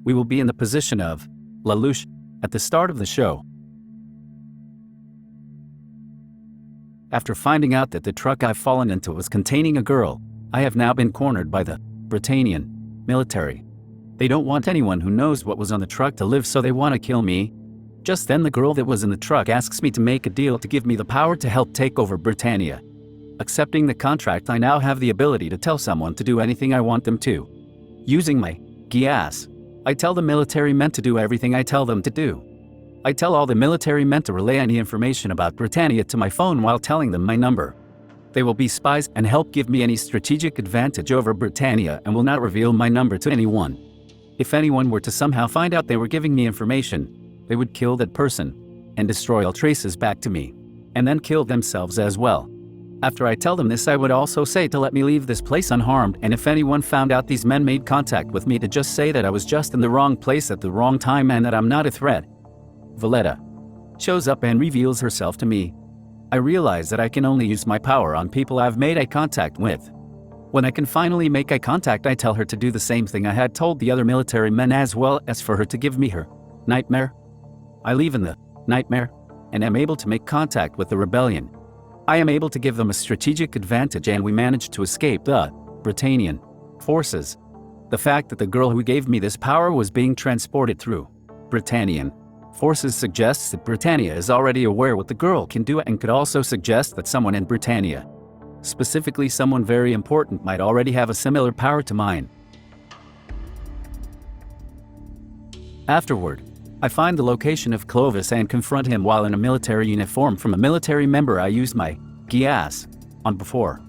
we will be in the position of Lelouch at the start of the show. After finding out that the truck I've fallen into was containing a girl, I have now been cornered by the Britannian military. They don't want anyone who knows what was on the truck to live, so they want to kill me. Just then the girl that was in the truck asks me to make a deal to give me the power to help take over Britannia. Accepting the contract, I now have the ability to tell someone to do anything I want them to. Using my Geass, I tell the military men to do everything I tell them to do. I tell all the military men to relay any information about Britannia to my phone while telling them my number. They will be spies and help give me any strategic advantage over Britannia and will not reveal my number to anyone. If anyone were to somehow find out they were giving me information, they would kill that person and destroy all traces back to me, and then kill themselves as well. After I tell them this, I would also say to let me leave this place unharmed, and if anyone found out these men made contact with me, to just say that I was just in the wrong place at the wrong time and that I'm not a threat. Valletta shows up and reveals herself to me. I realize that I can only use my power on people I've made eye contact with. When I can finally make eye contact, I tell her to do the same thing I had told the other military men, as well as for her to give me her nightmare. I leave in the nightmare and am able to make contact with the rebellion. I am able to give them a strategic advantage, and we managed to escape the Britannian forces. The fact that the girl who gave me this power was being transported through Britannian forces suggests that Britannia is already aware what the girl can do, and could also suggest that someone in Britannia, specifically someone very important, might already have a similar power to mine. Afterward, I find the location of Clovis and confront him while in a military uniform from a military member I used my Geass on before.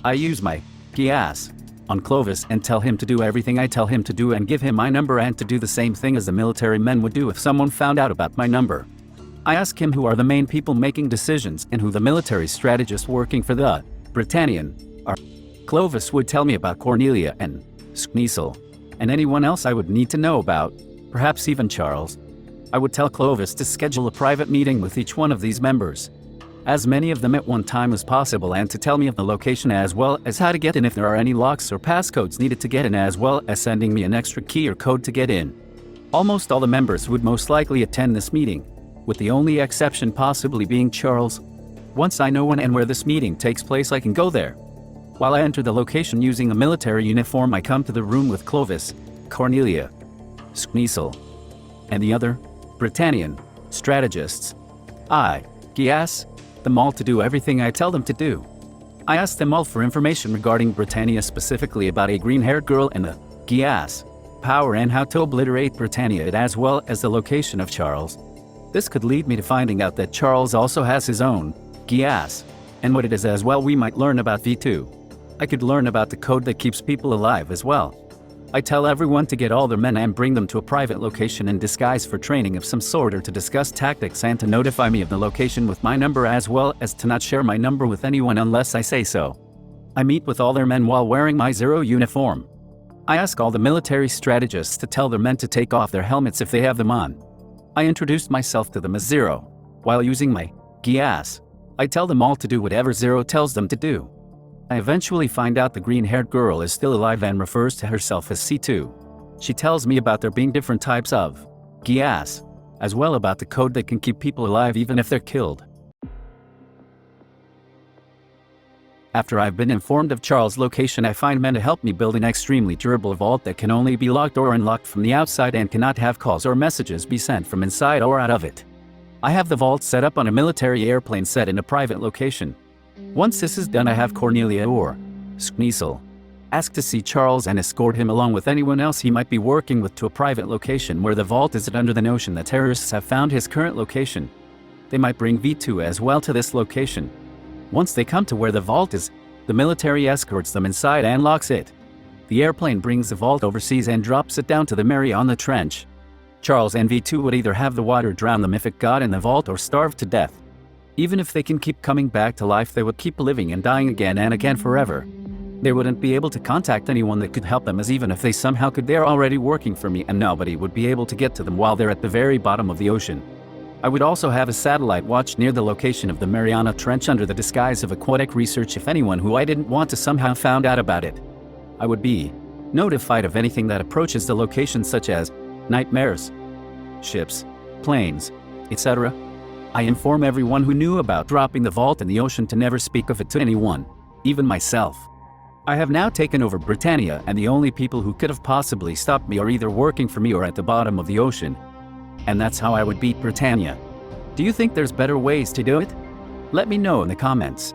I use my Geass on Clovis and tell him to do everything I tell him to do, and give him my number, and to do the same thing as the military men would do if someone found out about my number. I ask him who are the main people making decisions and who the military strategists working for the Britannian are. Clovis would tell me about Cornelia and Schneasel, and anyone else I would need to know about, perhaps even Charles. I would tell Clovis to schedule a private meeting with each one of these members, as many of them at one time as possible, and to tell me of the location as well as how to get in, if there are any locks or passcodes needed to get in, as well as sending me an extra key or code to get in. Almost all the members would most likely attend this meeting, with the only exception possibly being Charles. Once I know when and where this meeting takes place, I can go there. While I enter the location using a military uniform, I come to the room with Clovis, Cornelia, Schneasel, and the other Britannian strategists. I Geass them all to do everything I tell them to do. I ask them all for information regarding Britannia, specifically about a green-haired girl and the Geass power, and how to obliterate Britannia, as well as the location of Charles. This could lead me to finding out that Charles also has his own Geass, and what it is as well. We might learn about V2. I could learn about the code that keeps people alive as well. I tell everyone to get all their men and bring them to a private location in disguise for training of some sort, or to discuss tactics, and to notify me of the location with my number, as well as to not share my number with anyone unless I say so. I meet with all their men while wearing my Zero uniform. I ask all the military strategists to tell their men to take off their helmets if they have them on. I introduce myself to them as Zero. While using my Geass, I tell them all to do whatever Zero tells them to do. I eventually find out the green-haired girl is still alive and refers to herself as C2. She tells me about there being different types of Geass, as well about the code that can keep people alive even if they're killed. After I've been informed of Charles' location, I find men to help me build an extremely durable vault that can only be locked or unlocked from the outside, and cannot have calls or messages be sent from inside or out of it. I have the vault set up on a military airplane set in a private location. Once this is done, I have Cornelia or Schneasel ask to see Charles and escort him along with anyone else he might be working with to a private location where the vault is at, under the notion that terrorists have found his current location. They might bring V2 as well to this location. Once they come to where the vault is, the military escorts them inside and locks it. The airplane brings the vault overseas and drops it down to the Mariana Trench. Charles and V2 would either have the water drown them if it got in the vault, or starve to death. Even if they can keep coming back to life, they would keep living and dying again and again forever. They wouldn't be able to contact anyone that could help them, as even if they somehow could, they're already working for me, and nobody would be able to get to them while they're at the very bottom of the ocean. I would also have a satellite watch near the location of the Mariana Trench under the disguise of aquatic research if anyone who I didn't want to somehow found out about it. I would be notified of anything that approaches the location, such as nightmares, ships, planes, etc. I inform everyone who knew about dropping the vault in the ocean to never speak of it to anyone, even myself. I have now taken over Britannia, and the only people who could have possibly stopped me are either working for me or at the bottom of the ocean. And that's how I would beat Britannia. Do you think there's better ways to do it? Let me know in the comments.